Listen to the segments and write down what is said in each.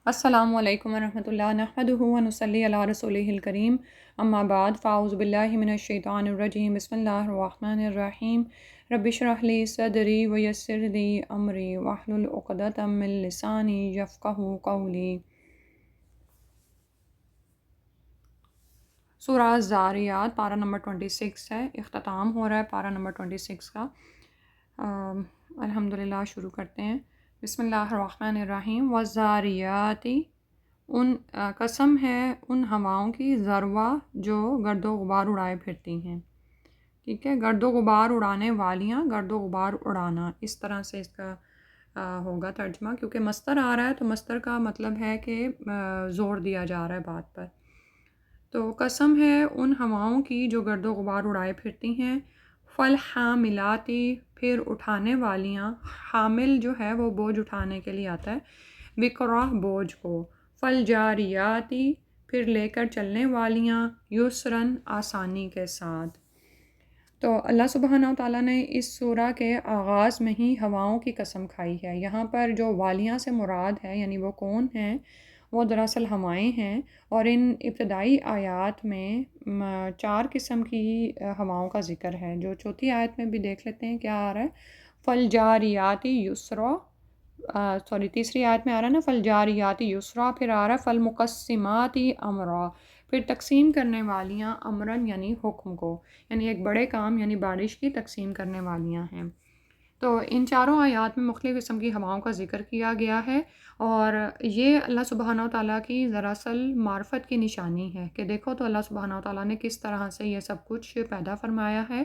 السلام علیکم ورحمۃ اللہ نحمدہ ونصلی علی رسولہ الکریم اما بعد فاعوذ باللہ من الشیطان الرجیم بسم اللہ الرحمن الرحیم رب اشرح لی صدری ویسر لی امری واحلل عقدۃ من لسانی یفقہوا قولی۔ سورہ الذاریات پارہ نمبر 26 ہے، اختتام ہو رہا ہے پارہ نمبر 26 کا۔ الحمدللہ شروع کرتے ہیں۔ بسم اللہ الرحمن الرحیم۔ والذاریات، قسم ہے ان ہواؤں کی، ذروا جو گرد و غبار اڑائے پھرتی ہیں، ٹھیک ہے، گرد و غبار اڑانے والیاں، گرد و غبار اڑانا، اس طرح سے اس کا ہوگا ترجمہ، کیونکہ مصدر آ رہا ہے تو مصدر کا مطلب ہے کہ زور دیا جا رہا ہے بات پر۔ تو قسم ہے ان ہواؤں کی جو گرد و غبار اڑائے پھرتی ہیں۔ فالحاملاتی، پھر اٹھانے والیاں، حامل جو ہے وہ بوجھ اٹھانے کے لیے آتا ہے، وقرا بوجھ کو۔ فالجاریاتی، پھر لے کر چلنے والیاں، یسرن آسانی کے ساتھ۔ تو اللہ سبحانہ و تعالیٰ نے اس سورہ کے آغاز میں ہی ہواؤں کی قسم کھائی ہے۔ یہاں پر جو والیاں سے مراد ہے یعنی وہ کون ہیں، وہ دراصل ہوائیں ہیں، اور ان ابتدائی آیات میں 4 قسم کی ہواؤں کا ذکر ہے، جو چوتھی آیت میں بھی دیکھ لیتے ہیں کیا آ رہا ہے۔ فالجاریاتی یسرا، تیسری آیت میں آ رہا ہے نا فالجاریاتی یسرا، پھر آ رہا ہے فالمقسماتی امرا، پھر تقسیم کرنے والیاں، امرن یعنی حکم کو، یعنی ایک بڑے کام یعنی بارش کی تقسیم کرنے والیاں ہیں۔ تو ان چاروں آیات میں مختلف قسم کی ہواؤں کا ذکر کیا گیا ہے، اور یہ اللہ سبحانہ و تعالیٰ کی دراصل معرفت کی نشانی ہے کہ دیکھو تو اللہ سبحانہ و تعالیٰ نے کس طرح سے یہ سب کچھ پیدا فرمایا ہے،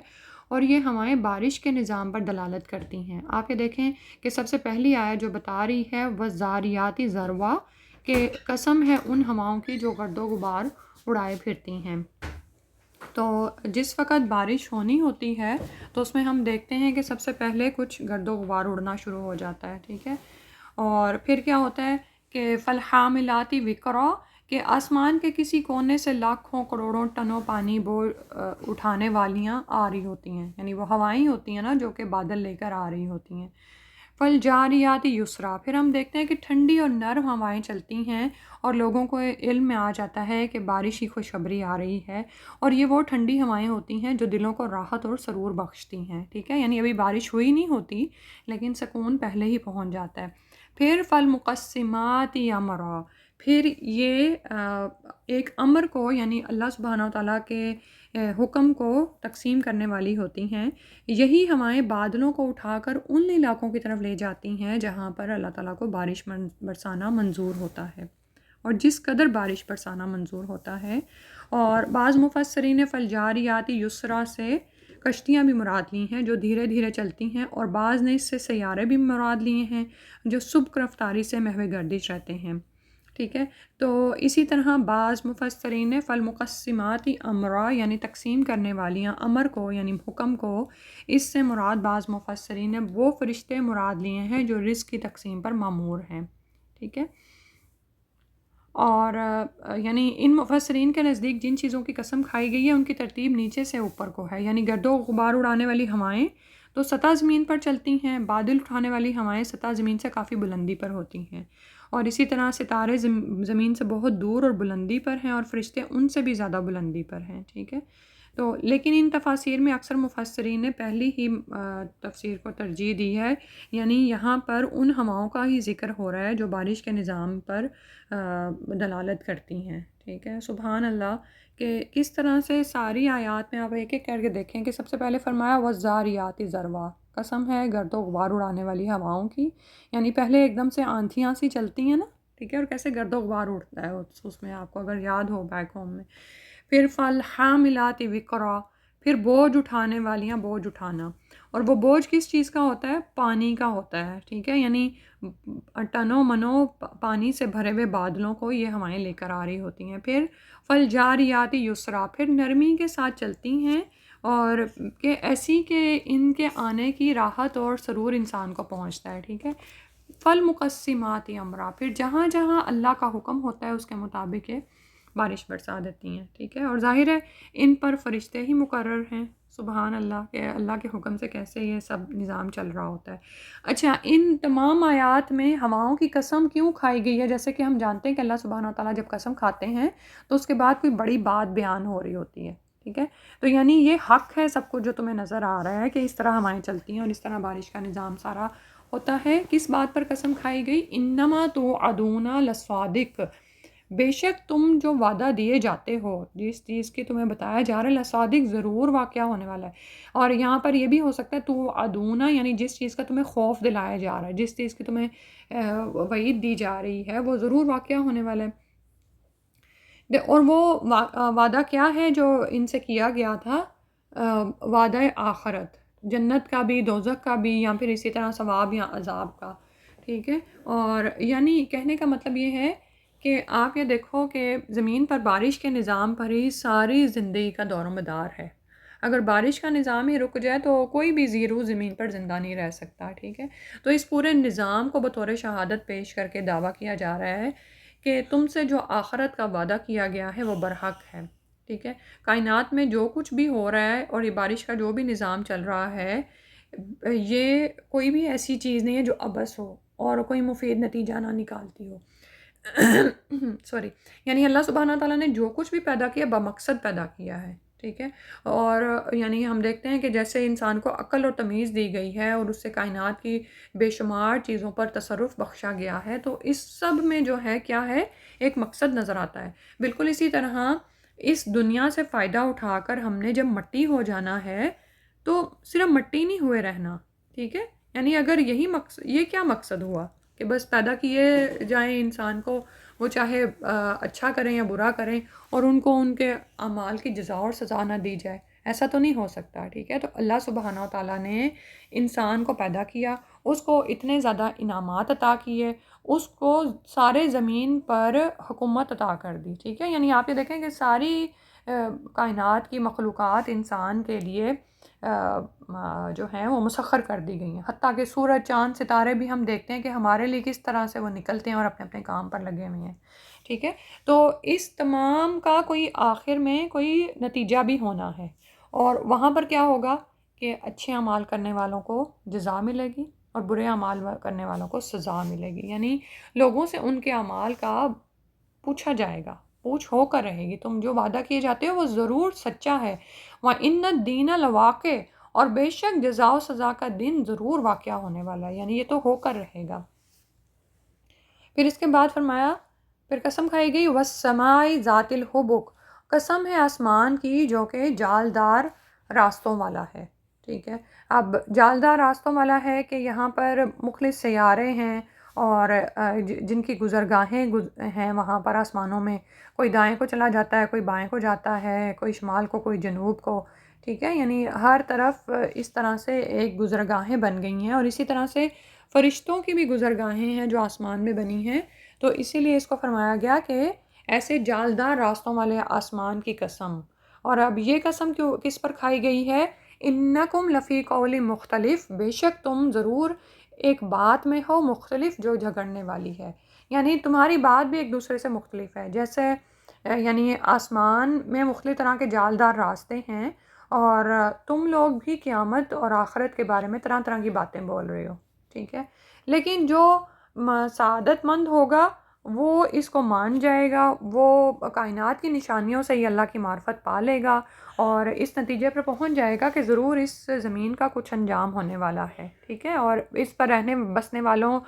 اور یہ ہوائیں بارش کے نظام پر دلالت کرتی ہیں۔ آپ یہ دیکھیں کہ سب سے پہلی آیت جو بتا رہی ہے وَالذَّارِيَاتِ ذَرْوًا، کہ قسم ہے ان ہواؤں کی جو گرد و غبار اڑائے پھرتی ہیں۔ تو جس وقت بارش ہونی ہوتی ہے تو اس میں ہم دیکھتے ہیں کہ سب سے پہلے کچھ گرد و غبار اڑنا شروع ہو جاتا ہے، ٹھیک ہے، اور پھر کیا ہوتا ہے کہ فالحاملاتی وقرا، کہ آسمان کے کسی کونے سے لاکھوں کروڑوں ٹنوں پانی اٹھانے والیاں آ رہی ہوتی ہیں، یعنی وہ ہوائیں ہوتی ہیں نا جو کہ بادل لے کر آ رہی ہوتی ہیں۔ فالجاریاتی یسرا، پھر ہم دیکھتے ہیں کہ ٹھنڈی اور نرم ہوائیں چلتی ہیں، اور لوگوں کو علم میں آ جاتا ہے کہ بارش کی خوشخبری آ رہی ہے، اور یہ وہ ٹھنڈی ہوائیں ہوتی ہیں جو دلوں کو راحت اور سرور بخشتی ہیں، ٹھیک ہے، یعنی ابھی بارش ہوئی نہیں ہوتی لیکن سکون پہلے ہی پہنچ جاتا ہے۔ پھر فالمقسمات امرا، پھر یہ ایک امر کو یعنی اللہ سبحانہ و تعالیٰ کے حکم کو تقسیم کرنے والی ہوتی ہیں۔ یہی ہوائیں بادلوں کو اٹھا کر ان علاقوں کی طرف لے جاتی ہیں جہاں پر اللہ تعالیٰ کو بارش برسانا منظور ہوتا ہے، اور جس قدر بارش برسانا منظور ہوتا ہے۔ اور بعض مفسرین نے فالجاریات یسرا سے کشتیاں بھی مراد لی ہیں جو دھیرے دھیرے چلتی ہیں، اور بعض نے اس سے سیارے بھی مراد لیے ہیں جو سبک رفتاری سے محو گردش رہتے ہیں، ٹھیک ہے۔ تو اسی طرح بعض مفسرین نے فالمقسمات امرا یعنی تقسیم کرنے والیاں، امر کو یعنی حکم کو، اس سے مراد بعض مفسرین نے وہ فرشتے مراد لیے ہیں جو رزق کی تقسیم پر مامور ہیں، ٹھیک ہے۔ اور یعنی ان مفسرین کے نزدیک جن چیزوں کی قسم کھائی گئی ہے ان کی ترتیب نیچے سے اوپر کو ہے، یعنی گرد و غبار اڑانے والی ہوائیں تو سطح زمین پر چلتی ہیں، بادل اٹھانے والی ہوائیں سطح زمین سے کافی بلندی پر ہوتی ہیں، اور اسی طرح ستارے زمین سے بہت دور اور بلندی پر ہیں، اور فرشتے ان سے بھی زیادہ بلندی پر ہیں، ٹھیک ہے۔ تو لیکن ان تفاسیر میں اکثر مفسرین نے پہلی ہی تفسیر کو ترجیح دی ہے، یعنی یہاں پر ان ہواؤں کا ہی ذکر ہو رہا ہے جو بارش کے نظام پر دلالت کرتی ہیں، ٹھیک ہے۔ سبحان اللہ کہ کس طرح سے ساری آیات میں آپ ایک ایک کر کے دیکھیں کہ سب سے پہلے فرمایا والذاریات ذروا، قسم ہے گرد و غبار اڑانے والی ہواؤں کی، یعنی پہلے ایک دم سے آندھیاں سی چلتی ہیں نا، ٹھیک ہے، اور کیسے گرد و غبار اڑتا ہے اس میں، آپ کو اگر یاد ہو بیک ہوم میں۔ پھر فالحاملات وقرا، پھر بوجھ اٹھانے والیاں، بوجھ اٹھانا، اور وہ بوجھ کس چیز کا ہوتا ہے؟ پانی کا ہوتا ہے، ٹھیک ہے، یعنی ٹنوں منوں پانی سے بھرے ہوئے بادلوں کو یہ ہوائیں لے کر آ رہی ہوتی ہیں۔ پھر فالجاریات یسرا، پھر نرمی کے ساتھ چلتی ہیں، اور کہ ایسی کہ ان کے آنے کی راحت اور سرور انسان کو پہنچتا ہے، ٹھیک ہے۔ فالمقسمات امرا، پھر جہاں جہاں اللہ کا حکم ہوتا ہے اس کے مطابق یہ بارش برسا دیتی ہیں، ٹھیک ہے، اور ظاہر ہے ان پر فرشتے ہی مقرر ہیں، سبحان اللہ کہ اللہ کے حکم سے کیسے یہ سب نظام چل رہا ہوتا ہے۔ اچھا، ان تمام آیات میں ہواؤں کی قسم کیوں کھائی گئی ہے؟ جیسے کہ ہم جانتے ہیں کہ اللہ سبحانہ و تعالیٰ جب قسم کھاتے ہیں تو اس کے بعد کوئی بڑی بات بیان ہو رہی ہوتی ہے، ٹھیک ہے؟ تو یعنی یہ حق ہے سب کچھ جو تمہیں نظر آ رہا ہے کہ اس طرح ہوائیں چلتی ہیں اور اس طرح بارش کا نظام سارا ہوتا ہے۔ کس بات پر قسم کھائی گئی؟ انما توعدون لصادق، بے شک تم جو وعدہ دیے جاتے ہو، جس چیز کی تمہیں بتایا جا رہا ہے، لصادق ضرور واقعہ ہونے والا ہے۔ اور یہاں پر یہ بھی ہو سکتا ہے تو ادونا، یعنی جس چیز کا تمہیں خوف دلایا جا رہا ہے، جس چیز کی تمہیں وعید دی جا رہی ہے، وہ ضرور واقعہ ہونے والا ہے۔ اور وہ وعدہ کیا ہے جو ان سے کیا گیا تھا؟ وعدہ آخرت، جنت کا بھی، دوزخ کا بھی، یا پھر اسی طرح ثواب یا عذاب کا، ٹھیک ہے؟ اور یعنی کہنے کا مطلب یہ ہے کہ آپ یہ دیکھو کہ زمین پر بارش کے نظام پر ہی ساری زندگی کا دور و مدار ہے۔ اگر بارش کا نظام ہی رک جائے تو کوئی بھی زیرو زمین پر زندہ نہیں رہ سکتا، ٹھیک ہے؟ تو اس پورے نظام کو بطور شہادت پیش کر کے دعویٰ کیا جا رہا ہے کہ تم سے جو آخرت کا وعدہ کیا گیا ہے وہ برحق ہے، ٹھیک ہے؟ کائنات میں جو کچھ بھی ہو رہا ہے اور یہ بارش کا جو بھی نظام چل رہا ہے، یہ کوئی بھی ایسی چیز نہیں ہے جو عبث ہو اور کوئی مفید نتیجہ نہ نکالتی ہو۔ سوری، یعنی اللہ سبحانہ تعالیٰ نے جو کچھ بھی پیدا کیا بمقصد پیدا کیا ہے، ٹھیک ہے؟ اور یعنی ہم دیکھتے ہیں کہ جیسے انسان کو عقل اور تمیز دی گئی ہے اور اس سے کائنات کی بے شمار چیزوں پر تصرف بخشا گیا ہے، تو اس سب میں جو ہے کیا ہے؟ ایک مقصد نظر آتا ہے۔ بالکل اسی طرح اس دنیا سے فائدہ اٹھا کر ہم نے جب مٹی ہو جانا ہے تو صرف مٹی نہیں ہوئے رہنا، ٹھیک ہے؟ یعنی اگر یہی مقصد، یہ کیا مقصد ہوا کہ بس پیدا کیے جائیں انسان کو، وہ چاہے اچھا کریں یا برا کریں، اور ان کو ان کے اعمال کی جزا اور سزا نہ دی جائے؟ ایسا تو نہیں ہو سکتا، ٹھیک ہے؟ تو اللہ سبحانہ تعالیٰ نے انسان کو پیدا کیا، اس کو اتنے زیادہ انعامات عطا کیے، اس کو سارے زمین پر حکومت عطا کر دی، ٹھیک ہے؟ یعنی آپ یہ دیکھیں کہ ساری کائنات کی مخلوقات انسان کے لیے جو ہیں وہ مسخر کر دی گئی ہیں، حتیٰ کہ سورج، چاند، ستارے بھی ہم دیکھتے ہیں کہ ہمارے لیے کس طرح سے وہ نکلتے ہیں اور اپنے اپنے کام پر لگے ہوئے ہیں، ٹھیک ہے؟ تو اس تمام کا کوئی آخر میں کوئی نتیجہ بھی ہونا ہے، اور وہاں پر کیا ہوگا کہ اچھے اعمال کرنے والوں کو جزا ملے گی اور برے اعمال کرنے والوں کو سزا ملے گی۔ یعنی لوگوں سے ان کے اعمال کا پوچھا جائے گا، پوچھ ہو کر رہے گی، تم جو وعدہ کیے جاتے ہو وہ ضرور سچا ہے۔ وَإِنَّ الدِّينَ لَوَاقِعٌ، اور بے شک جزا و سزا کا دن ضرور واقعہ ہونے والا ہے، یعنی یہ تو ہو کر رہے گا۔ پھر اس کے بعد فرمایا، پھر قسم کھائی گئی وَالسَّمَاءِ ذَاتِ الْحُبُكِ، قسم ہے آسمان کی جو کہ جالدار راستوں والا ہے، ٹھیک ہے؟ اب جالدار راستوں والا ہے کہ یہاں پر مختلف سیارے ہیں اور جن کی گزرگاہیں ہیں وہاں پر آسمانوں میں، کوئی دائیں کو چلا جاتا ہے، کوئی بائیں کو جاتا ہے، کوئی شمال کو، کوئی جنوب کو، ٹھیک ہے؟ یعنی ہر طرف اس طرح سے ایک گزرگاہیں بن گئی ہیں، اور اسی طرح سے فرشتوں کی بھی گزرگاہیں ہیں جو آسمان میں بنی ہیں۔ تو اسی لیے اس کو فرمایا گیا کہ ایسے جالدار راستوں والے آسمان کی قسم۔ اور اب یہ قسم کس پر کھائی گئی ہے؟ انکم لفی قول مختلف، بے شک تم ضرور ایک بات میں ہو مختلف جو جھگڑنے والی ہے، یعنی تمہاری بات بھی ایک دوسرے سے مختلف ہے۔ جیسے یعنی آسمان میں مختلف طرح کے جالدار راستے ہیں، اور تم لوگ بھی قیامت اور آخرت کے بارے میں طرح طرح کی باتیں بول رہے ہو، ٹھیک ہے؟ لیکن جو سعادت مند ہوگا وہ اس کو مان جائے گا، وہ کائنات کی نشانیوں سے ہی اللہ کی معرفت پا لے گا اور اس نتیجے پر پہنچ جائے گا کہ ضرور اس زمین کا کچھ انجام ہونے والا ہے، ٹھیک ہے؟ اور اس پر رہنے بسنے والوں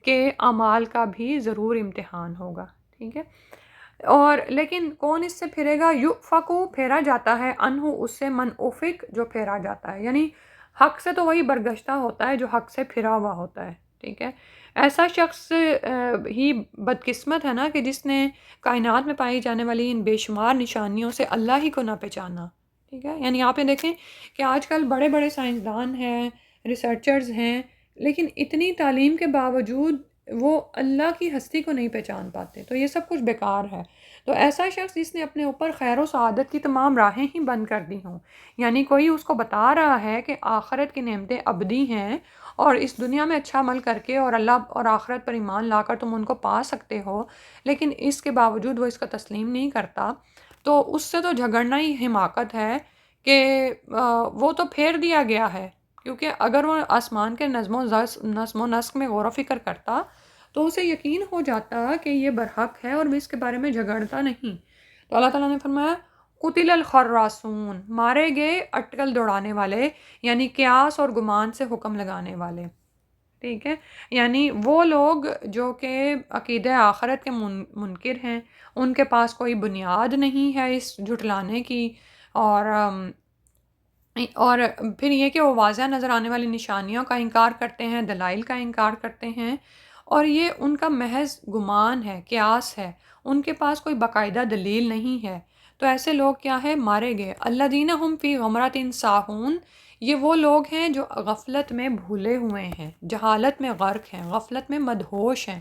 کے اعمال کا بھی ضرور امتحان ہوگا، ٹھیک ہے؟ اور لیکن کون اس سے پھرے گا؟ یؤفکو، پھیرا جاتا ہے، انہو، اس سے، من افک، جو پھیرا جاتا ہے، یعنی حق سے تو وہی برگشتہ ہوتا ہے جو حق سے پھرا ہوا ہوتا ہے، ٹھیک ہے؟ ایسا شخص ہی بدقسمت ہے نا کہ جس نے کائنات میں پائی جانے والی ان بے شمار نشانیوں سے اللہ ہی کو نہ پہچانا، ٹھیک ہے؟ یعنی آپ یہ دیکھیں کہ آج کل بڑے بڑے سائنسدان ہیں، ریسرچرز ہیں، لیکن اتنی تعلیم کے باوجود وہ اللہ کی ہستی کو نہیں پہچان پاتے، تو یہ سب کچھ بیکار ہے۔ تو ایسا شخص جس نے اپنے اوپر خیر و سعادت کی تمام راہیں ہی بند کر دی ہوں، یعنی کوئی اس کو بتا رہا ہے کہ آخرت کی نعمتیں ابدی ہیں اور اس دنیا میں اچھا عمل کر کے اور اللہ اور آخرت پر ایمان لا کر تم ان کو پا سکتے ہو، لیکن اس کے باوجود وہ اس کا تسلیم نہیں کرتا، تو اس سے تو جھگڑنا ہی حماقت ہے کہ وہ تو پھیر دیا گیا ہے، کیونکہ اگر وہ آسمان کے نظم و نسق میں غور و فکر کرتا تو اسے یقین ہو جاتا کہ یہ برحق ہے اور وہ اس کے بارے میں جھگڑتا نہیں۔ تو اللہ تعالیٰ نے فرمایا قتل الخراسون، مارے گئے اٹکل دوڑانے والے، یعنی قیاس اور گمان سے حکم لگانے والے، ٹھیک ہے، یعنی وہ لوگ جو کہ عقیدہ آخرت کے منکر ہیں، ان کے پاس کوئی بنیاد نہیں ہے اس جھٹلانے کی، اور اور پھر یہ کہ وہ واضح نظر آنے والی نشانیوں کا انکار کرتے ہیں، دلائل کا انکار کرتے ہیں، اور یہ ان کا محض گمان ہے، قیاس ہے، ان کے پاس کوئی باقاعدہ دلیل نہیں ہے۔ تو ایسے لوگ کیا ہے؟ مارے گئے۔ الذین ہم فی غمرۃ ساہون، یہ وہ لوگ ہیں جو غفلت میں بھولے ہوئے ہیں، جہالت میں غرق ہیں، غفلت میں مدہوش ہیں،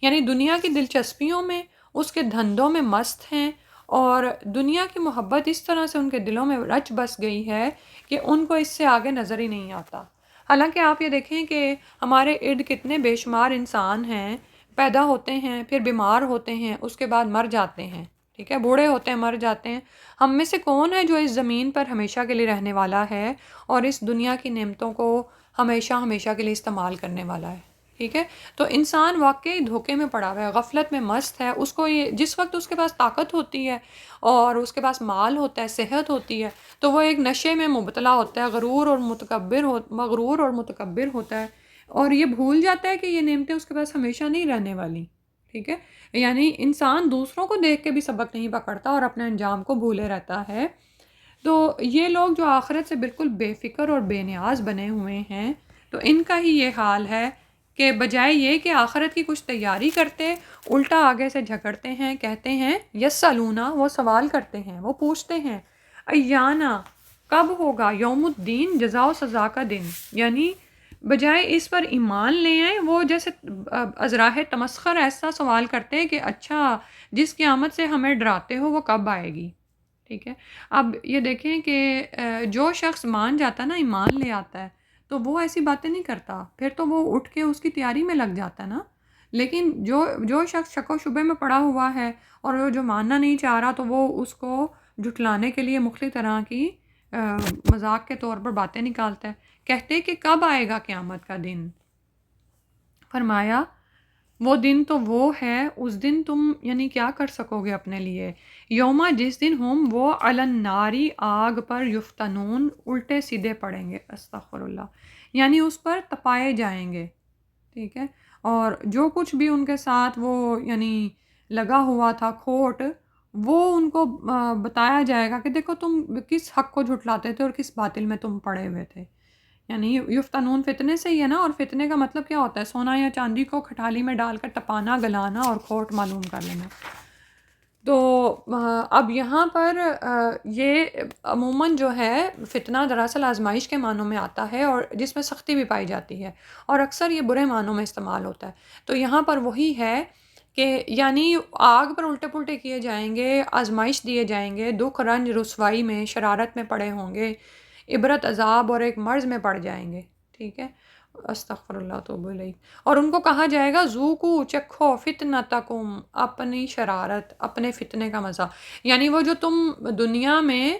یعنی دنیا کی دلچسپیوں میں، اس کے دھندوں میں مست ہیں، اور دنیا کی محبت اس طرح سے ان کے دلوں میں رچ بس گئی ہے کہ ان کو اس سے آگے نظر ہی نہیں آتا۔ حالانکہ آپ یہ دیکھیں کہ ہمارے ارد کتنے بے شمار انسان ہیں، پیدا ہوتے ہیں، پھر بیمار ہوتے ہیں، اس کے بعد مر جاتے ہیں، ٹھیک ہے، بوڑھے ہوتے ہیں، مر جاتے ہیں۔ ہم میں سے کون ہے جو اس زمین پر ہمیشہ کے لیے رہنے والا ہے اور اس دنیا کی نعمتوں کو ہمیشہ ہمیشہ کے لیے استعمال کرنے والا ہے؟ ٹھیک ہے، تو انسان واقعی دھوکے میں پڑا ہوا ہے، غفلت میں مست ہے۔ اس کو یہ جس وقت اس کے پاس طاقت ہوتی ہے اور اس کے پاس مال ہوتا ہے، صحت ہوتی ہے، تو وہ ایک نشے میں مبتلا ہوتا ہے، مغرور اور متکبر ہوتا ہے، اور یہ بھول جاتا ہے کہ یہ نعمتیں اس کے پاس ہمیشہ نہیں رہنے والی، ٹھیک ہے، یعنی انسان دوسروں کو دیکھ کے بھی سبق نہیں پکڑتا اور اپنے انجام کو بھولے رہتا ہے۔ تو یہ لوگ جو آخرت سے بالکل بے فکر اور بے نیاز بنے ہوئے ہیں، تو ان کا ہی یہ حال ہے کہ بجائے یہ کہ آخرت کی کچھ تیاری کرتے، الٹا آگے سے جھگڑتے ہیں، کہتے ہیں یسالونا، وہ سوال کرتے ہیں، وہ پوچھتے ہیں ایانا، کب ہوگا، یوم الدین، جزا و سزا کا دن، یعنی بجائے اس پر ایمان لے آئیں، وہ جیسے ازراہ تمسخر ایسا سوال کرتے ہیں کہ اچھا جس قیامت سے ہمیں ڈراتے ہو وہ کب آئے گی، ٹھیک ہے۔ اب یہ دیکھیں کہ جو شخص مان جاتا ہے نا، ایمان لے آتا ہے، تو وہ ایسی باتیں نہیں کرتا، پھر تو وہ اٹھ کے اس کی تیاری میں لگ جاتا ہے نا۔ لیکن جو شخص شک و شبے میں پڑا ہوا ہے اور وہ جو ماننا نہیں چاہ رہا، تو وہ اس کو جھٹلانے کے لیے مختلف طرح کی مذاق کے طور پر باتیں نکالتا ہے، کہتے کہ کب آئے گا قیامت کا دن۔ فرمایا وہ دن تو وہ ہے، اس دن تم یعنی کیا کر سکو گے اپنے لیے، یوما، جس دن ہم وہ علی الناری، آگ پر، یفتنون، الٹے سیدھے پڑیں گے، استغفر اللہ، یعنی اس پر تپائے جائیں گے، ٹھیک ہے، اور جو کچھ بھی ان کے ساتھ وہ یعنی لگا ہوا تھا کھوٹ، وہ ان کو بتایا جائے گا کہ دیکھو تم کس حق کو جھٹلاتے تھے اور کس باطل میں تم پڑے ہوئے تھے۔ یعنی یفتنون فتنے سے ہی ہے نا، اور فتنے کا مطلب کیا ہوتا ہے؟ سونا یا چاندی کو کھٹالی میں ڈال کر ٹپانا، گلانا اور کھوٹ معلوم کر لینا۔ تو اب یہاں پر یہ عموماً جو ہے فتنہ دراصل آزمائش کے معنوں میں آتا ہے، اور جس میں سختی بھی پائی جاتی ہے، اور اکثر یہ برے معنوں میں استعمال ہوتا ہے۔ تو یہاں پر وہی ہے کہ یعنی آگ پر الٹے پلٹے کیے جائیں گے، آزمائش دیے جائیں گے، دکھ رنج رسوائی میں، شرارت میں پڑے ہوں گے، عبرت عذاب اور ایک مرض میں پڑ جائیں گے، ٹھیک ہے، استغفر اللہ توب الیہ۔ اور ان کو کہا جائے گا ذوقو، چکھو، فتنتکم، اپنی شرارت، اپنے فتنے کا مزہ، یعنی وہ جو تم دنیا میں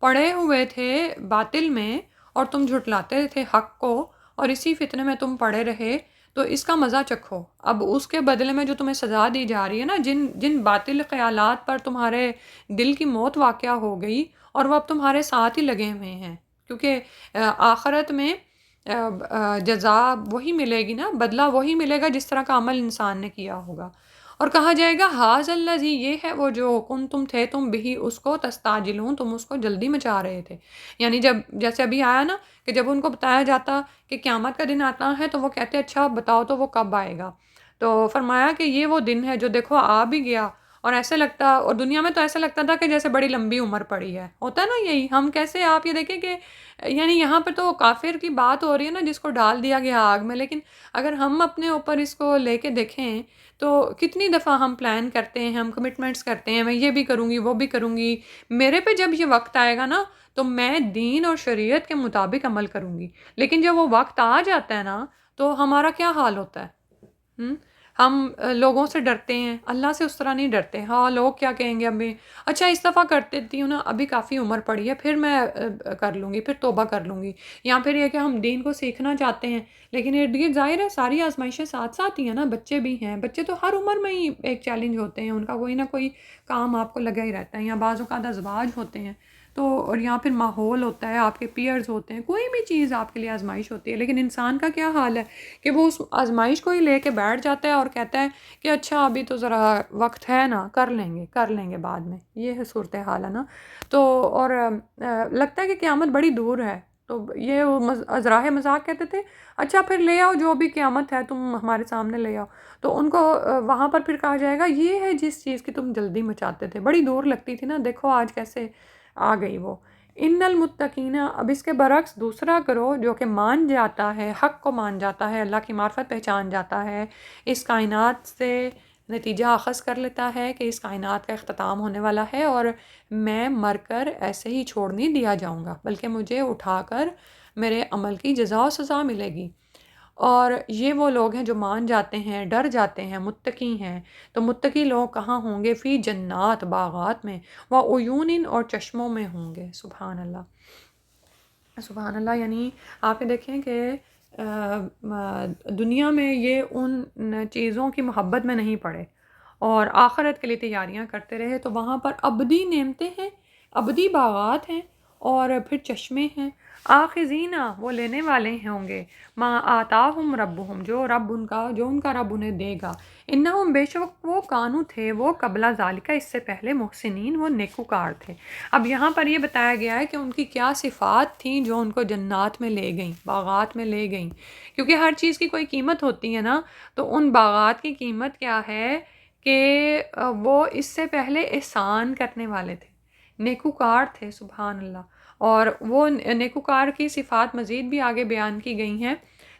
پڑے ہوئے تھے باطل میں اور تم جھٹلاتے تھے حق کو، اور اسی فتنے میں تم پڑے رہے، تو اس کا مزہ چکھو۔ اب اس کے بدلے میں جو تمہیں سزا دی جا رہی ہے نا، جن باطل خیالات پر تمہارے دل کی موت واقع ہو گئی، اور وہ اب تمہارے ساتھ ہی لگے ہوئے ہیں، کیونکہ آخرت میں جزا وہی ملے گی نا، بدلہ وہی ملے گا جس طرح کا عمل انسان نے کیا ہوگا۔ اور کہا جائے گا ھذا الذی، یہ ہے وہ جو کنتم تھے تم بھی، اس کو تستعجلون، تم اس کو جلدی مچا رہے تھے۔ یعنی جیسے ابھی آیا نا کہ جب ان کو بتایا جاتا کہ قیامت کا دن آتا ہے، تو وہ کہتے اچھا بتاؤ تو وہ کب آئے گا۔ تو فرمایا کہ یہ وہ دن ہے جو دیکھو آ بھی گیا، اور ایسے لگتا، اور دنیا میں تو ایسا لگتا تھا کہ جیسے بڑی لمبی عمر پڑی ہے، ہوتا ہے نا یہی، ہم کیسے، آپ یہ دیکھیں کہ یعنی یہاں پہ تو کافر کی بات ہو رہی ہے نا جس کو ڈال دیا گیا آگ میں، لیکن اگر ہم اپنے اوپر اس کو لے کے دیکھیں تو کتنی دفعہ ہم پلان کرتے ہیں، ہم کمٹمنٹس کرتے ہیں، میں یہ بھی کروں گی، وہ بھی کروں گی، میرے پہ جب یہ وقت آئے گا نا تو میں دین اور شریعت کے مطابق عمل کروں گی، لیکن جب وہ وقت آ جاتا ہے نا تو ہمارا کیا حال ہوتا ہے؟ ہم لوگوں سے ڈرتے ہیں، اللہ سے اس طرح نہیں ڈرتے۔ ہاں لوگ کیا کہیں گے ہمیں، اچھا اس دفعہ کر دیتی ہوں نا، ابھی کافی عمر پڑی ہے، پھر میں کر لوں گی، پھر توبہ کر لوں گی۔ یا پھر یہ کہ ہم دین کو سیکھنا چاہتے ہیں، لیکن ارد گرد ظاہر ہے ساری آزمائشیں ساتھ ساتھ ہی ہیں نا، بچے بھی ہیں، بچے تو ہر عمر میں ہی ایک چیلنج ہوتے ہیں، ان کا کوئی نہ کوئی کام آپ کو لگا ہی رہتا ہے، یا بعض اوقات ازواج ہوتے ہیں تو، اور یا پھر ماحول ہوتا ہے، آپ کے پیئرز ہوتے ہیں، کوئی بھی چیز آپ کے لیے آزمائش ہوتی ہے۔ لیکن انسان کا کیا حال ہے کہ وہ اس آزمائش کو ہی لے کے بیٹھ جاتا ہے اور کہتا ہے کہ اچھا ابھی تو ذرا وقت ہے نا، کر لیں گے بعد میں، یہ ہے صورتحال ہے نا۔ تو اور لگتا ہے کہ قیامت بڑی دور ہے، تو یہ وہ ازراہ مذاق کہتے تھے اچھا پھر لے آؤ جو بھی قیامت ہے تم ہمارے سامنے لے آؤ، تو ان کو وہاں پر پھر کہا جائے گا یہ ہے جس چیز کی تم جلدی مچاتے تھے، بڑی دور لگتی تھی نا، دیکھو آج کیسے آ گئی وہ۔ ان المتقین، اب اس کے برعکس دوسرا کرو جو کہ مان جاتا ہے، حق کو مان جاتا ہے، اللہ کی معرفت پہچان جاتا ہے، اس کائنات سے نتیجہ اخذ کر لیتا ہے کہ اس کائنات کا اختتام ہونے والا ہے اور میں مر کر ایسے ہی چھوڑ نہیں دیا جاؤں گا، بلکہ مجھے اٹھا کر میرے عمل کی جزا و سزا ملے گی۔ اور یہ وہ لوگ ہیں جو مان جاتے ہیں، ڈر جاتے ہیں، متقی ہیں۔ تو متقی لوگ کہاں ہوں گے؟ فی جنات، باغات میں، وعیون، اور چشموں میں ہوں گے۔ سبحان اللہ، سبحان اللہ، یعنی آپ یہ دیکھیں کہ دنیا میں یہ ان چیزوں کی محبت میں نہیں پڑے اور آخرت کے لیے تیاریاں کرتے رہے، تو وہاں پر ابدی نعمتیں ہیں، ابدی باغات ہیں، اور پھر چشمے ہیں۔ آخذینہ، وہ لینے والے ہوں گے، ما آتاہم ربہم، جو ان کا رب انہیں دے گا۔ انہم، بے شک وہ، کانو تھے وہ، قبل ذالکہ، اس سے پہلے، محسنین، وہ نیکوکار تھے۔ اب یہاں پر یہ بتایا گیا ہے کہ ان کی کیا صفات تھیں جو ان کو جنات میں لے گئیں، باغات میں لے گئیں، کیونکہ ہر چیز کی کوئی قیمت ہوتی ہے نا، تو ان باغات کی قیمت کیا ہے کہ وہ اس سے پہلے احسان کرنے والے تھے، نیکوکار تھے۔ سبحان اللہ، اور وہ نیکوکار کی صفات مزید بھی آگے بیان کی گئی ہیں۔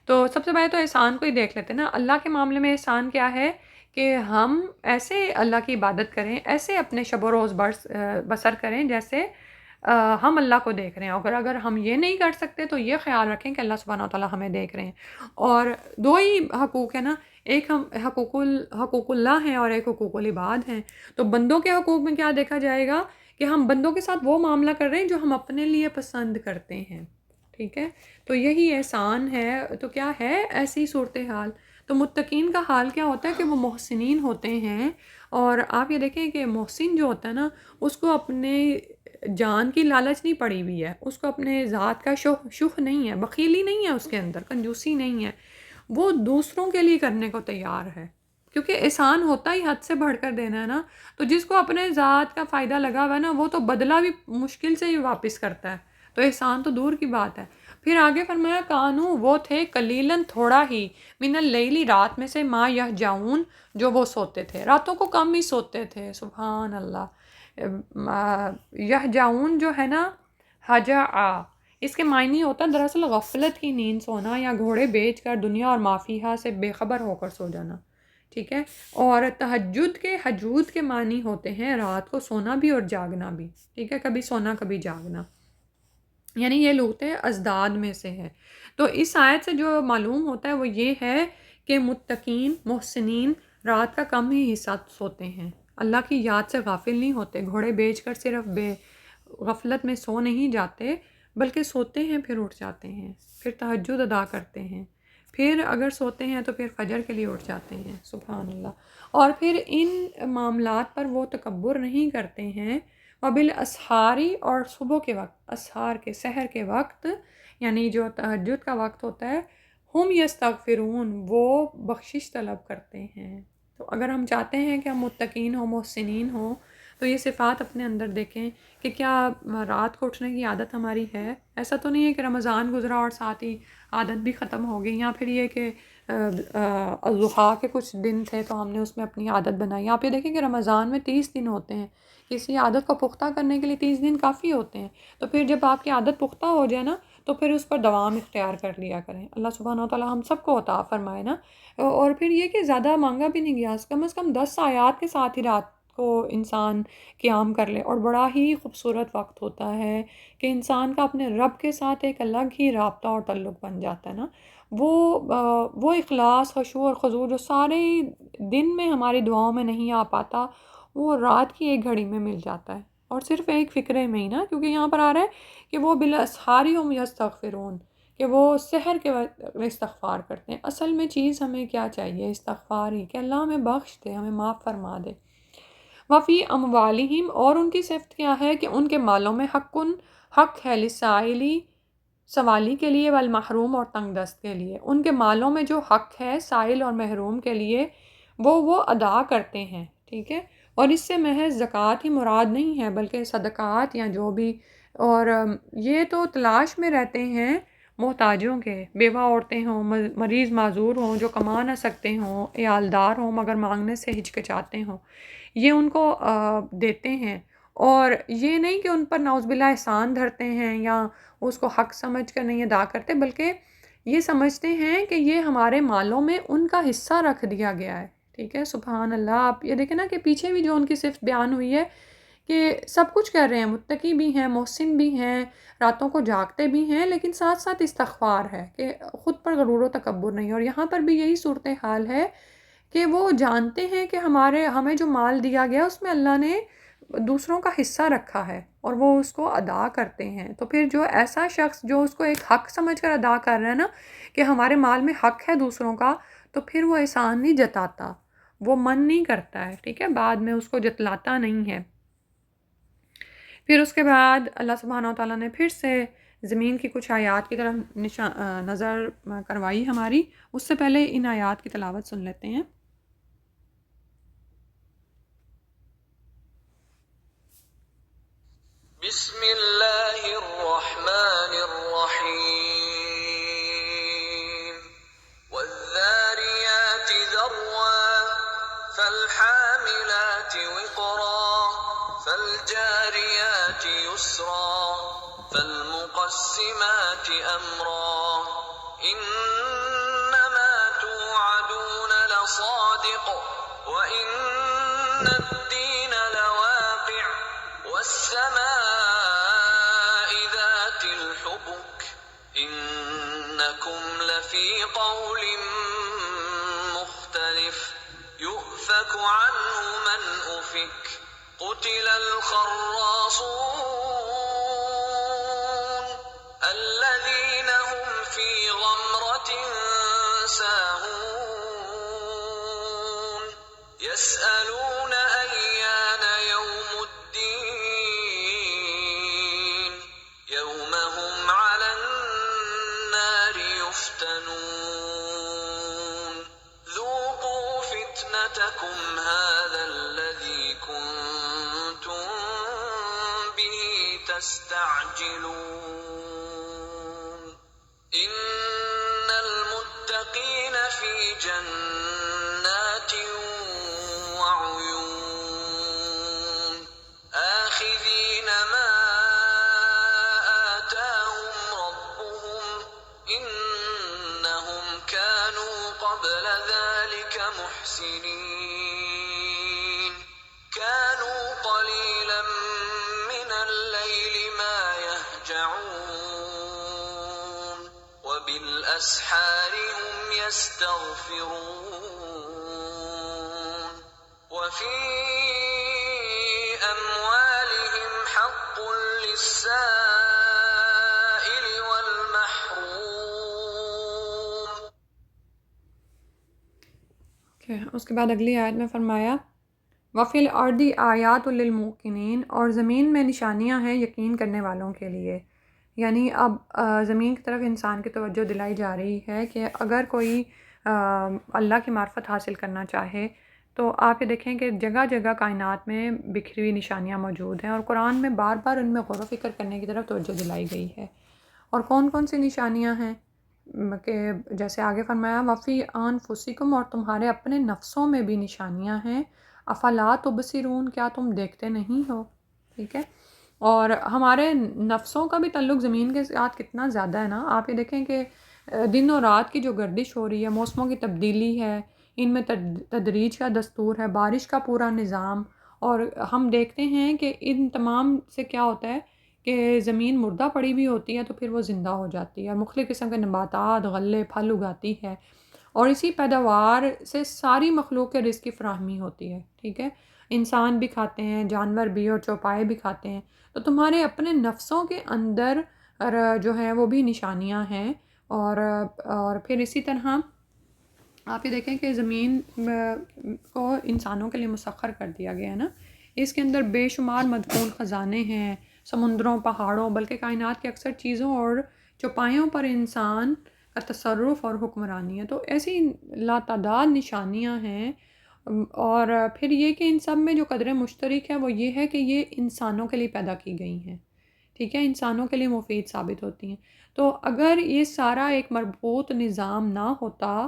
تو سب سے پہلے تو احسان کو ہی دیکھ لیتے ہیں نا، اللہ کے معاملے میں احسان کیا ہے کہ ہم ایسے اللہ کی عبادت کریں، ایسے اپنے شب و روز بسر کریں جیسے ہم اللہ کو دیکھ رہے ہیں، اگر ہم یہ نہیں کر سکتے تو یہ خیال رکھیں کہ اللہ سبحانہ وتعالیٰ ہمیں دیکھ رہے ہیں۔ اور دو ہی حقوق ہیں نا، ایک ہم حقوق اللہ ہیں اور ایک حقوق العباد ہیں۔ تو بندوں کے حقوق میں کیا دیکھا جائے گا کہ ہم بندوں کے ساتھ وہ معاملہ کر رہے ہیں جو ہم اپنے لیے پسند کرتے ہیں، ٹھیک ہے، تو یہی احسان ہے۔ تو کیا ہے ایسی صورتحال؟ تو متقین کا حال کیا ہوتا ہے کہ وہ محسنین ہوتے ہیں، اور آپ یہ دیکھیں کہ محسن جو ہوتا ہے نا، اس کو اپنے جان کی لالچ نہیں پڑی ہوئی ہے، اس کو اپنے ذات کا شح نہیں ہے، بخیلی نہیں ہے، اس کے اندر کنجوسی نہیں ہے، وہ دوسروں کے لیے کرنے کو تیار ہے، کیونکہ احسان ہوتا ہی حد سے بڑھ کر دینا ہے نا۔ تو جس کو اپنے ذات کا فائدہ لگا ہوا ہے نا، وہ تو بدلہ بھی مشکل سے ہی واپس کرتا ہے، تو احسان تو دور کی بات ہے۔ پھر آگے فرمایا کانو، وہ تھے، قلیلاً، تھوڑا ہی، من اللیلی، رات میں سے، ما یہجعون، جو وہ سوتے تھے، راتوں کو کم ہی سوتے تھے۔ سبحان اللہ، یہجعون جو ہے نا، ہجع، اس کے معنی ہوتا ہے دراصل غفلت کی نیند سونا، یا گھوڑے بیچ کر دنیا اور مافیہا سے بے خبر ہو کر سو جانا، ٹھیک ہے۔ اور تہجد کے، حجود کے معنی ہوتے ہیں رات کو سونا بھی اور جاگنا بھی، ٹھیک ہے، کبھی سونا کبھی جاگنا، یعنی یہ لغتیں ازداد میں سے ہے۔ تو اس آیت سے جو معلوم ہوتا ہے وہ یہ ہے کہ متقین، محسنین رات کا کم ہی حصہ سوتے ہیں، اللہ کی یاد سے غافل نہیں ہوتے، گھوڑے بیچ کر صرف بے غفلت میں سو نہیں جاتے، بلکہ سوتے ہیں پھر اٹھ جاتے ہیں، پھر تہجد ادا کرتے ہیں، پھر اگر سوتے ہیں تو پھر فجر کے لیے اٹھ جاتے ہیں۔ سبحان اللہ، اور پھر ان معاملات پر وہ تکبر نہیں کرتے ہیں، وبالاسحاری، اور صبح کے وقت، اسحار کے، سحر کے وقت، یعنی جو تہجد کا وقت ہوتا ہے، ہم یستغفرون، وہ بخشش طلب کرتے ہیں۔ تو اگر ہم چاہتے ہیں کہ ہم متقین ہوں، محسنین ہوں، تو یہ صفات اپنے اندر دیکھیں کہ کیا رات کو اٹھنے کی عادت ہماری ہے۔ ایسا تو نہیں ہے کہ رمضان گزرا اور ساتھ ہی عادت بھی ختم ہو گئی، یا پھر یہ کہ الضحیٰ کے کچھ دن تھے تو ہم نے اس میں اپنی عادت بنائی۔ آپ یہ دیکھیں کہ رمضان میں 30 دن ہوتے ہیں، کسی عادت کو پختہ کرنے کے لیے 30 دن کافی ہوتے ہیں، تو پھر جب آپ کی عادت پختہ ہو جائے نا، تو پھر اس پر دوام اختیار کر لیا کریں، اللہ سبحانہ وتعالیٰ ہم سب کو عطا فرمائے نا۔ اور پھر یہ کہ زیادہ مانگا بھی نہیں گیا، کم از کم 10 آیات کے ساتھ ہی رات کو انسان قیام کر لے، اور بڑا ہی خوبصورت وقت ہوتا ہے کہ انسان کا اپنے رب کے ساتھ ایک الگ ہی رابطہ اور تعلق بن جاتا ہے نا۔ وہ اخلاص، خشوع اور خضوع جو سارے دن میں ہماری دعاؤں میں نہیں آ پاتا، وہ رات کی ایک گھڑی میں مل جاتا ہے، اور صرف ایک فکرے میں ہی نا، کیونکہ یہاں پر آ رہا ہے کہ وہ بالاسحار هم یستغفرون، کہ وہ سحر کے وقت استغفار کرتے ہیں۔ اصل میں چیز ہمیں کیا چاہیے؟ استغفار ہی، کہ اللہ ہمیں بخش دے، ہمیں معاف فرما دے۔ وفی اموالہم، اور ان کی صفت کیا ہے کہ ان کے مالوں میں حق ہے، للسائلی، سوالی کے لیے، والمحروم، اور تنگ دست کے لیے۔ ان کے مالوں میں جو حق ہے سائل اور محروم کے لیے، وہ ادا کرتے ہیں، ٹھیک ہے۔ اور اس سے محض زکوٰۃ ہی مراد نہیں ہے، بلکہ صدقات یا جو بھی، اور یہ تو تلاش میں رہتے ہیں محتاجوں کے، بیوہ عورتیں ہوں، مریض معذور ہوں، جو کما نہ سکتے ہوں، عیالدار ہوں مگر مانگنے سے ہچکچاتے ہوں، یہ ان کو دیتے ہیں۔ اور یہ نہیں کہ ان پر نعوذ باللہ احسان دھرتے ہیں یا اس کو حق سمجھ کر نہیں ادا کرتے، بلکہ یہ سمجھتے ہیں کہ یہ ہمارے مالوں میں ان کا حصہ رکھ دیا گیا ہے، ٹھیک ہے۔ سبحان اللہ۔ آپ یہ دیکھیں نا کہ پیچھے بھی جو ان کی صفت بیان ہوئی ہے کہ سب کچھ کر رہے ہیں، متقی بھی ہیں، محسن بھی ہیں، راتوں کو جاگتے بھی ہیں، لیکن ساتھ ساتھ استغفار ہے کہ خود پر غرور و تکبر نہیں۔ اور یہاں پر بھی یہی صورتحال ہے کہ وہ جانتے ہیں کہ ہمیں جو مال دیا گیا اس میں اللہ نے دوسروں کا حصہ رکھا ہے، اور وہ اس کو ادا کرتے ہیں۔ تو پھر جو ایسا شخص جو اس کو ایک حق سمجھ کر ادا کر رہا ہے نا، کہ ہمارے مال میں حق ہے دوسروں کا، تو پھر وہ احسان نہیں جتاتا، وہ من نہیں کرتا ہے، ٹھیک ہے، بعد میں اس کو جتلاتا نہیں ہے۔ پھر اس کے بعد اللہ سبحانہ و تعالیٰ نے پھر سے زمین کی کچھ آیات کی طرف نظر کروائی ہماری۔ اس سے پہلے ان آیات کی تلاوت سن لیتے ہیں۔ بسم اللہ الرحمن الرحیم، والذاریات ذروا، فالحاملات وقرا، فالجاریات یسرا، فالمقسمات امرا، انما توعدون لصادق، وان الدین لواقع، والسماء ذات الحبك، إنكم لفي قول مختلف، يؤفك عنه من أفك، قتل الخراصون الذين هم في غمرة ساهون، يسألون أيان يوم الدين، يوم هم على النار يفتنون، ذوقوا فتنتكم هذا الذي كنتم به تستعجلون، إن المتقين في جنات وعيون، آخذين ما آتاهم ربهم، إنهم كانوا قبل ذلك محسنين، كانوا قليلا من الليل ما يهجعون، وبالأسحار هم يستغفرون، وفي أموالهم حق للسائل والمحروم۔ اس کے بعد اگلی آیت میں فرمایا وَفِي الْأَرْضِ آیَاتٌ لِلْمُوقِنِينَ، اور زمین میں نشانیاں ہیں یقین کرنے والوں کے لیے۔ یعنی اب زمین کی طرف انسان کی توجہ دلائی جا رہی ہے کہ اگر کوئی اللہ کی معرفت حاصل کرنا چاہے تو آپ یہ دیکھیں کہ جگہ جگہ کائنات میں بکھری ہوئی نشانیاں موجود ہیں، اور قرآن میں بار بار ان میں غور و فکر کرنے کی طرف توجہ دلائی گئی ہے۔ اور کون کون سی نشانیاں ہیں کہ جیسے آگے فرمایا وفی انفسکم، اور تمہارے اپنے نفسوں میں بھی نشانیاں ہیں، افلا تبصرون، کیا تم دیکھتے نہیں ہو، ٹھیک ہے۔ اور ہمارے نفسوں کا بھی تعلق زمین کے ساتھ کتنا زیادہ ہے نا، آپ یہ دیکھیں کہ دن اور رات کی جو گردش ہو رہی ہے، موسموں کی تبدیلی ہے، ان میں تدریج کا دستور ہے، بارش کا پورا نظام، اور ہم دیکھتے ہیں کہ ان تمام سے کیا ہوتا ہے کہ زمین مردہ پڑی بھی ہوتی ہے تو پھر وہ زندہ ہو جاتی ہے اور مختلف قسم کے نباتات، غلے، پھل اگاتی ہے، اور اسی پیداوار سے ساری مخلوق کے رزق کی فراہمی ہوتی ہے، ٹھیک ہے؟ انسان بھی کھاتے ہیں، جانور بھی، اور چوپائے بھی کھاتے ہیں۔ تو تمہارے اپنے نفسوں کے اندر جو ہیں وہ بھی نشانیاں ہیں، اور پھر اسی طرح آپ یہ دیکھیں کہ زمین کو انسانوں کے لیے مسخر کر دیا گیا ہے نا، اس کے اندر بے شمار مدفون خزانے ہیں، سمندروں، پہاڑوں، بلکہ کائنات کے اکثر چیزوں اور چوپایوں پر انسان کا تصرف اور حکمرانی ہے۔ تو ایسی لاتعداد نشانیاں ہیں، اور پھر یہ کہ ان سب میں جو قدر مشترک ہے وہ یہ ہے کہ یہ انسانوں کے لیے پیدا کی گئی ہیں، ٹھیک ہے؟ انسانوں کے لیے مفید ثابت ہوتی ہیں۔ تو اگر یہ سارا ایک مربوط نظام نہ ہوتا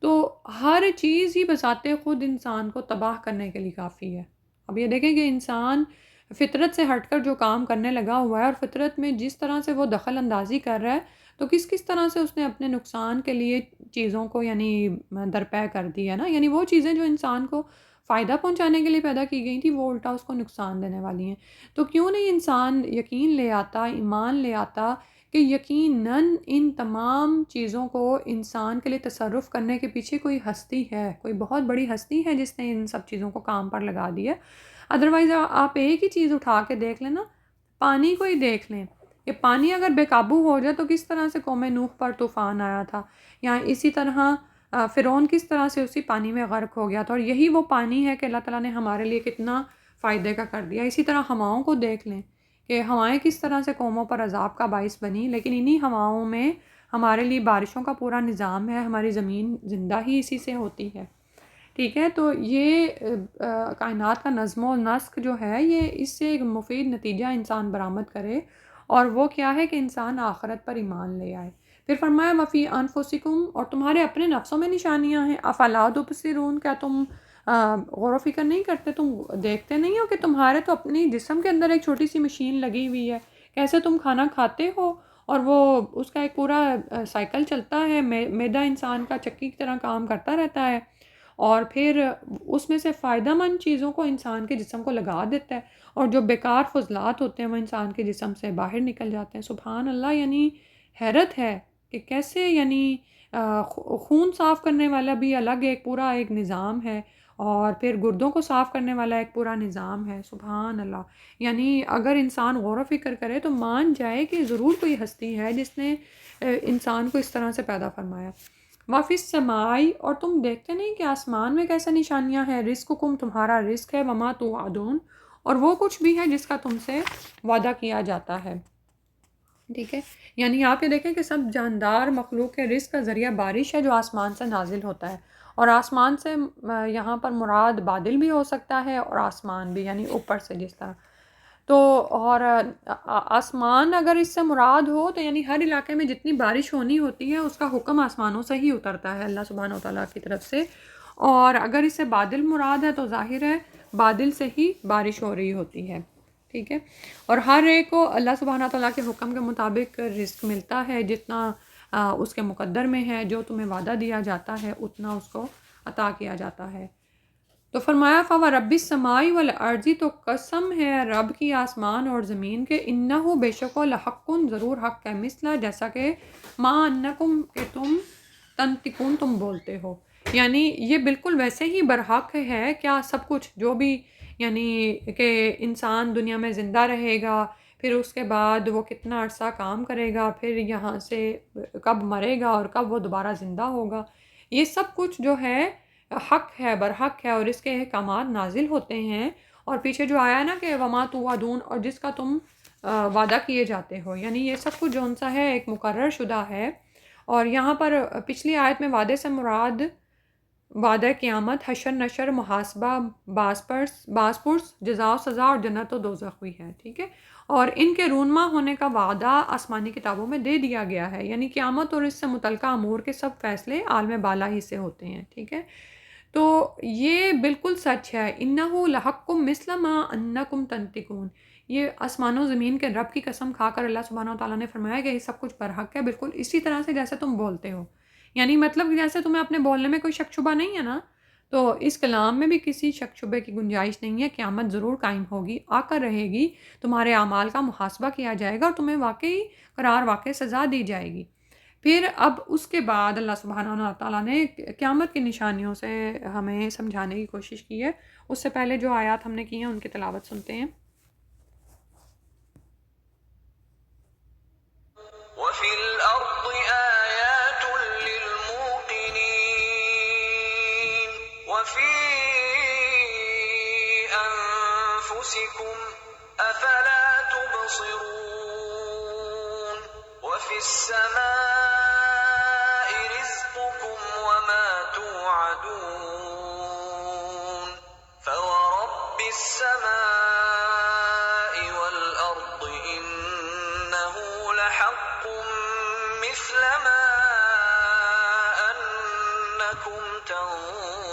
تو ہر چیز ہی بذات خود انسان کو تباہ کرنے کے لیے کافی ہے۔ اب یہ دیکھیں کہ انسان فطرت سے ہٹ کر جو کام کرنے لگا ہوا ہے، اور فطرت میں جس طرح سے وہ دخل اندازی کر رہا ہے، تو کس طرح سے اس نے اپنے نقصان کے لیے چیزوں کو یعنی درپے کر دی ہے نا، یعنی وہ چیزیں جو انسان کو فائدہ پہنچانے کے لیے پیدا کی گئی تھی وہ الٹا اس کو نقصان دینے والی ہیں۔ تو کیوں نہیں انسان یقین لے آتا، ایمان لے آتا کہ یقیناً ان تمام چیزوں کو انسان کے لیے تصرف کرنے کے پیچھے کوئی ہستی ہے، کوئی بہت بڑی ہستی ہے جس نے ان سب چیزوں کو کام پر لگا دیا۔ ادروائز آپ ایک ہی چیز اٹھا کے دیکھ لیں نا، پانی کو ہی دیکھ لیں کہ پانی اگر بے قابو ہو جائے تو کس طرح سے قوم نوح پر طوفان آیا تھا، یا اسی طرح فرعون کس طرح سے اسی پانی میں غرق ہو گیا تھا، اور یہی وہ پانی ہے کہ اللہ تعالیٰ نے ہمارے لیے کتنا فائدے کا کر دیا۔ اسی طرح ہواؤں کو دیکھ لیں کہ ہوائیں کس طرح سے قوموں پر عذاب کا باعث بنی، لیکن انہی ہواؤں میں ہمارے لیے بارشوں کا پورا نظام ہے، ہماری زمین زندہ ہی اسی سے ہوتی ہے، ٹھیک ہے؟ تو یہ کائنات کا نظم و نسق جو ہے، یہ اس سے ایک مفید نتیجہ انسان برآمد کرے، اور وہ کیا ہے کہ انسان آخرت پر ایمان لے آئے۔ پھر فرمایا وفی انفسکم، اور تمہارے اپنے نفسوں میں نشانیاں ہیں، افلا تبصرون، کیا تم غور و فکر نہیں کرتے، تم دیکھتے نہیں ہو کہ تمہارے تو اپنی جسم کے اندر ایک چھوٹی سی مشین لگی ہوئی ہے، کیسے تم کھانا کھاتے ہو اور وہ اس کا ایک پورا سائیکل چلتا ہے، معدہ انسان کا چکی کی طرح کام کرتا رہتا ہے، اور پھر اس میں سے فائدہ مند چیزوں کو انسان کے جسم کو لگا دیتا ہے، اور جو بیکار فضلات ہوتے ہیں وہ انسان کے جسم سے باہر نکل جاتے ہیں۔ سبحان اللہ، یعنی حیرت ہے کہ کیسے، یعنی خون صاف کرنے والا بھی الگ ایک پورا ایک نظام ہے، اور پھر گردوں کو صاف کرنے والا ایک پورا نظام ہے۔ سبحان اللہ، یعنی اگر انسان غور و فکر کرے تو مان جائے کہ ضرور کوئی ہستی ہے جس نے انسان کو اس طرح سے پیدا فرمایا۔ وَفِي السَّمَاءِ، اور تم دیکھتے نہیں کہ آسمان میں کیسے نشانیاں ہیں، رزقکم، تمہارا رزق ہے، وما توعدون، اور وہ کچھ بھی ہے جس کا تم سے وعدہ کیا جاتا ہے، ٹھیک ہے؟ یعنی آپ یہ دیکھیں کہ سب جاندار مخلوق کے رزق کا ذریعہ بارش ہے جو آسمان سے نازل ہوتا ہے، اور آسمان سے یہاں پر مراد بادل بھی ہو سکتا ہے اور آسمان بھی، یعنی اوپر سے جس طرح، تو اور آسمان اگر اس سے مراد ہو تو یعنی ہر علاقے میں جتنی بارش ہونی ہوتی ہے اس کا حکم آسمانوں سے ہی اترتا ہے اللہ سبحانہ و تعالیٰ کی طرف سے، اور اگر اس سے بادل مراد ہے تو ظاہر ہے بادل سے ہی بارش ہو رہی ہوتی ہے، ٹھیک ہے؟ اور ہر ایک کو اللہ سبحانہ و تعالیٰ کے حکم کے مطابق رزق ملتا ہے، جتنا اس کے مقدر میں ہے، جو تمہیں وعدہ دیا جاتا ہے اتنا اس کو عطا کیا جاتا ہے۔ تو فرمایا فَوَرَبِّ السَّمَاءِ وَالْأَرْضِ، تو قسم ہے رب کی آسمان اور زمین کے، اِنَّهُ، بے شک لَحَقٌ، ضرور حق ہے، مثلا جیسا کہ ما انکم، کہ تم تنطقون، تم بولتے ہو، یعنی یہ بالکل ویسے ہی برحق ہے کیا سب کچھ جو بھی، یعنی کہ انسان دنیا میں زندہ رہے گا، پھر اس کے بعد وہ کتنا عرصہ کام کرے گا، پھر یہاں سے کب مرے گا اور کب وہ دوبارہ زندہ ہوگا، یہ سب کچھ جو ہے حق ہے، برحق ہے، اور اس کے احکامات نازل ہوتے ہیں، اور پیچھے جو آیا نا کہ وما توعدون، اور جس کا تم وعدہ کیے جاتے ہو، یعنی یہ سب کچھ جون سا ہے ایک مقرر شدہ ہے، اور یہاں پر پچھلی آیت میں وعدے سے مراد وعدہ قیامت، حشر نشر، محاسبہ، باز پرس، جزا و سزا، اور جنت و دوزخ بھی ہے، ٹھیک ہے؟ اور ان کے رونما ہونے کا وعدہ آسمانی کتابوں میں دے دیا گیا ہے، یعنی قیامت اور اس سے متعلقہ امور کے سب فیصلے عالم بالا ہی سے ہوتے ہیں، ٹھیک ہے؟ تو یہ بالکل سچ ہے، اِنَّهُ لَحَقٌ مِثْلَ مَا أَنَّكُمْ تَنطِقُونَ، یہ آسمان و زمین کے رب کی قسم کھا کر اللہ سبحانہ و تعالیٰ نے فرمایا کہ یہ سب کچھ برحق ہے، بالکل اسی طرح سے جیسے تم بولتے ہو، یعنی مطلب جیسے تمہیں اپنے بولنے میں کوئی شک شبہ نہیں ہے نا، تو اس کلام میں بھی کسی شک شبے کی گنجائش نہیں ہے، قیامت ضرور قائم ہوگی، آ کر رہے گی، تمہارے اعمال کا محاسبہ کیا جائے گا اور تمہیں واقعی قرار واقع سزا دی جائے گی۔ پھر اب اس کے بعد اللہ سبحانہ و تعالیٰ نے قیامت کی نشانیوں سے ہمیں سمجھانے کی کوشش کی ہے۔ اس سے پہلے جو آیات ہم نے کی ہیں ان کی تلاوت سنتے ہیں۔ وفي الأرض آيات للموقنين وفي أنفسكم أفلا تبصرون وفي السماء رزقكم وما توعدون فورب السماء والأرض إنه لحق مثل ما أنكم تنطقون۔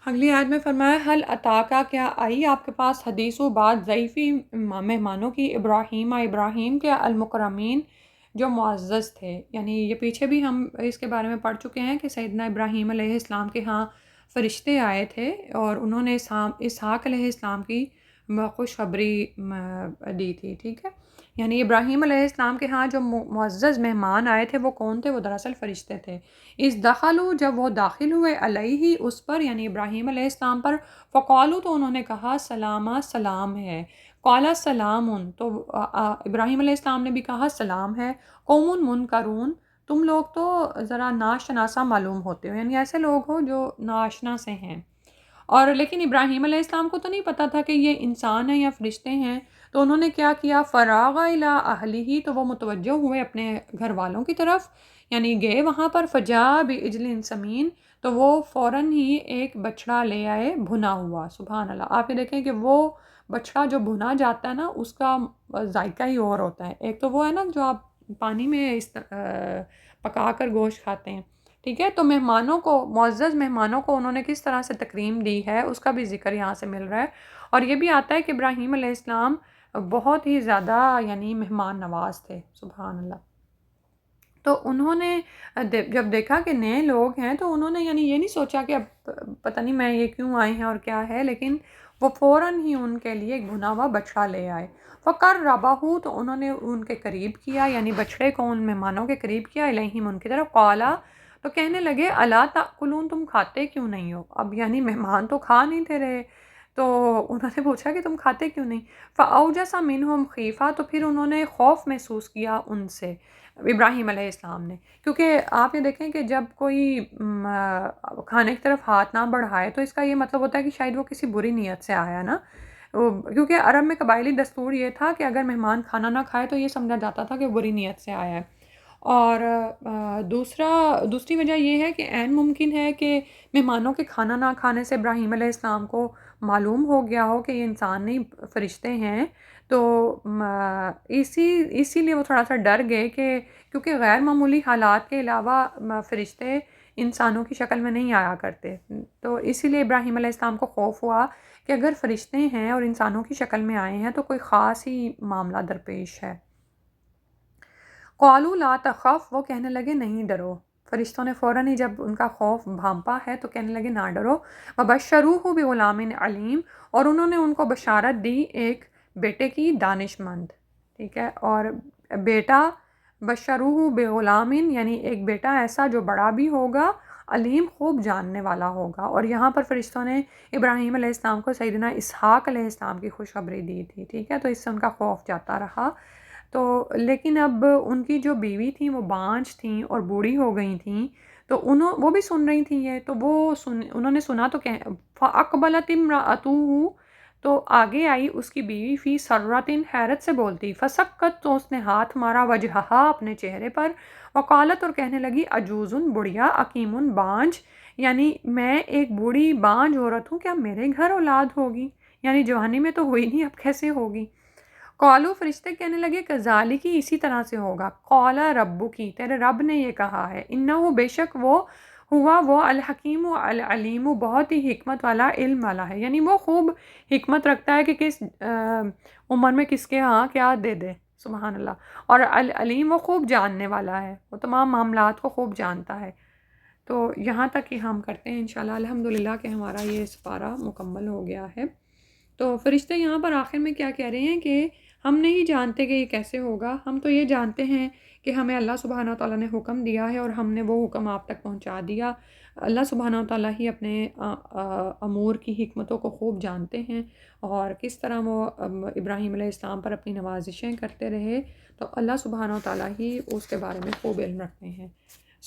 اگلی آیت میں فرمایا حل اتاکا، کیا آئی آپ کے پاس حدیث و بات ضعیفی مہمانوں کی، ابراہیم کے المکرمین جو معزز تھے، یعنی یہ پیچھے بھی ہم اس کے بارے میں پڑھ چکے ہیں کہ سیدنا ابراہیم علیہ السلام کے ہاں فرشتے آئے تھے اور انہوں نے اسحاق علیہ السلام کی خوشخبری دی تھی، ٹھیک ہے۔ یعنی ابراہیم علیہ السلام کے ہاں جو معزز مہمان آئے تھے وہ کون تھے؟ وہ دراصل فرشتے تھے۔ اس دخلوا، جب وہ داخل ہوئے، علیہ اس پر، یعنی ابراہیم علیہ السلام پر، فقالو تو انہوں نے کہا سلاما، سلام ہے، قالا سلام، تو ابراہیم علیہ السلام نے بھی کہا سلام ہے، قوم منکرون، تم لوگ تو ذرا ناشناسا معلوم ہوتے ہو، یعنی ایسے لوگ ہو جو ناشنا سے ہیں۔ اور لیکن ابراہیم علیہ السلام کو تو نہیں پتہ تھا کہ یہ انسان ہیں یا فرشتے ہیں، تو انہوں نے کیا کیا، فراغ الی اہلہ، تو وہ متوجہ ہوئے اپنے گھر والوں کی طرف، یعنی گئے وہاں پر، فجا بعجل سمین، تو وہ فوراً ہی ایک بچڑا لے آئے بھنا ہوا۔ سبحان اللہ، آپ یہ دیکھیں کہ وہ بچڑا جو بھنا جاتا ہے نا اس کا ذائقہ ہی اور ہوتا ہے۔ ایک تو وہ ہے نا جو آپ پانی میں پکا کر گوشت کھاتے ہیں، ٹھیک ہے، تو مہمانوں کو، معزز مہمانوں کو انہوں نے کس طرح سے تکریم دی ہے اس کا بھی ذکر یہاں سے مل رہا ہے۔ اور یہ بھی آتا ہے کہ ابراہیم علیہ السلام بہت ہی زیادہ یعنی مہمان نواز تھے، سبحان اللہ۔ تو انہوں نے جب دیکھا کہ نئے لوگ ہیں تو انہوں نے یعنی یہ نہیں سوچا کہ اب پتہ نہیں میں یہ کیوں آئے ہیں اور کیا ہے، لیکن وہ فوراً ہی ان کے لیے ایک بھنا ہوا بچڑا لے آئے۔ فَقَرَّبَهُ، تو انہوں نے ان کے قریب کیا، یعنی بچڑے کو ان مہمانوں کے قریب کیا، الیہم ان کی طرف، قالا، تو کہنے لگے الا تاکلون، تم کھاتے کیوں نہیں ہو؟ اب یعنی مہمان تو کھا نہیں تھے رہے، تو انہوں نے پوچھا کہ تم کھاتے کیوں نہیں؟ فَأَوْجَسَ مِنْهُمْ خِیفَةً، تو پھر انہوں نے خوف محسوس کیا ان سے، ابراہیم علیہ السلام نے، کیونکہ آپ یہ دیکھیں کہ جب کوئی کھانے کی طرف ہاتھ نہ بڑھائے تو اس کا یہ مطلب ہوتا ہے کہ شاید وہ کسی بری نیت سے آیا نا، کیونکہ عرب میں قبائلی دستور یہ تھا کہ اگر مہمان کھانا نہ کھائے تو یہ سمجھا جاتا تھا کہ بری نیت سے آیا ہے۔ اور دوسری وجہ یہ ہے کہ عین ممکن ہے کہ مہمانوں کے کھانا نہ کھانے سے ابراہیم علیہ السلام کو معلوم ہو گیا ہو کہ یہ انسان نہیں فرشتے ہیں، تو اسی لیے وہ تھوڑا سا ڈر گئے کہ کیونکہ غیر معمولی حالات کے علاوہ فرشتے انسانوں کی شکل میں نہیں آیا کرتے، تو اسی لیے ابراہیم علیہ السلام کو خوف ہوا کہ اگر فرشتے ہیں اور انسانوں کی شکل میں آئے ہیں تو کوئی خاص ہی معاملہ درپیش ہے۔ قالوا لا تخف، وہ کہنے لگے نہیں ڈرو، فرشتوں نے فوراً ہی جب ان کا خوف بھانپا ہے تو کہنے لگے نہ ڈرو۔ وبشروہ بغلام علیم، اور انہوں نے ان کو بشارت دی ایک بیٹے کی دانش مند، ٹھیک ہے، اور بیٹا بشروہ بغلام، یعنی ایک بیٹا ایسا جو بڑا بھی ہوگا، علیم خوب جاننے والا ہوگا۔ اور یہاں پر فرشتوں نے ابراہیم علیہ السلام کو سیدنا اسحاق علیہ السلام کی خوشخبری دی تھی، ٹھیک ہے، تو اس سے ان کا خوف جاتا رہا۔ تو لیکن اب ان کی جو بیوی تھیں وہ بانجھ تھیں اور بوڑھی ہو گئی تھیں، تو وہ بھی سن رہی تھیں یہ، تو انہوں نے سنا تو فَأَقْبَلَتِ امْرَأَتُهُ، تو آگے آئی اس کی بیوی، فی سرۃ، حیرت سے بولتی، فسکت، تو اس نے ہاتھ مارا، وجہہا، اپنے چہرے پر، وقالت، اور کہنے لگی، عجوزن، بڑھیا، عقیمن، بانجھ، یعنی میں ایک بوڑھی بانجھ عورت ہوں، کیا میرے گھر اولاد ہوگی؟ یعنی جوانی میں تو ہوئی نہیں، اب کیسے ہوگی؟ قالو، فرشتے کہنے لگے، کذالکی، اسی طرح سے ہوگا، قال ربکی، تیرے رب نے یہ کہا ہے، انہو، بے شک وہ الحکیم العلیم، بہت ہی حکمت والا، علم والا ہے، یعنی وہ خوب حکمت رکھتا ہے کہ کس عمر میں کس کے ہاں کیا دے دے، سبحان اللہ. اور العلیم وہ خوب جاننے والا ہے، وہ تمام معاملات کو خوب جانتا ہے. تو یہاں تک ہی ہم کرتے ہیں انشاءاللہ الحمدللہ کہ ہمارا یہ سپارہ مکمل ہو گیا ہے. تو فرشتے یہاں پر آخر میں کیا کہہ رہے ہیں کہ ہم نہیں جانتے کہ یہ کیسے ہوگا، ہم تو یہ جانتے ہیں کہ ہمیں اللہ سبحانہ تعالیٰ نے حکم دیا ہے اور ہم نے وہ حکم آپ تک پہنچا دیا. اللہ سبحانہ تعالیٰ ہی اپنے امور کی حکمتوں کو خوب جانتے ہیں، اور کس طرح وہ ابراہیم علیہ السلام پر اپنی نوازشیں کرتے رہے، تو اللہ سبحانہ تعالیٰ ہی اس کے بارے میں خوب علم رکھتے ہیں.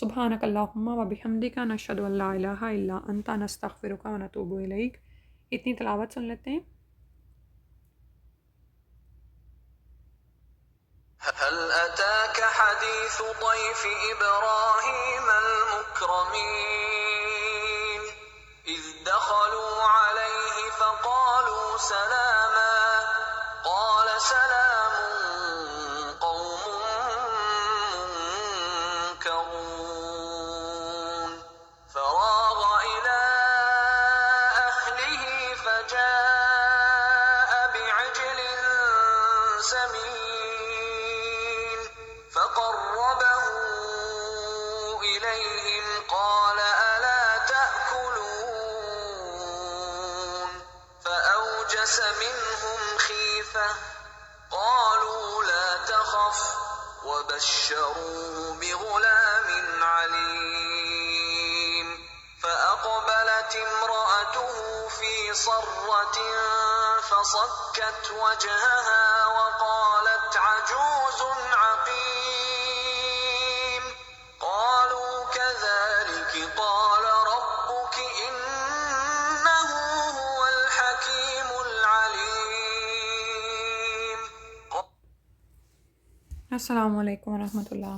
سبحانک اللہم و بحمدک نشہد ان لا الہ الا انت نستغفرک و نتوب الیک. اتنی تلاوت سن لیتے ہیں. هل أتاك حديث ضيف إبراهيم المكرمين إذ دخلوا عليه فقالوا سلاما قال سلام قوم منكرون فراغ إلى أهله فجاء بعجل سمين فقربه إليهم قال ألا تأكلون فأوجس منهم خيفة قالوا لا تخف وبشروه بغلام عليم فأقبلت امرأته في صرة فصكت وجهها وقالت عجوز عقيم قالوا كذلك قال ربك إنه هو الحكيم العليم. السلام علیکم ورحمۃ اللہ.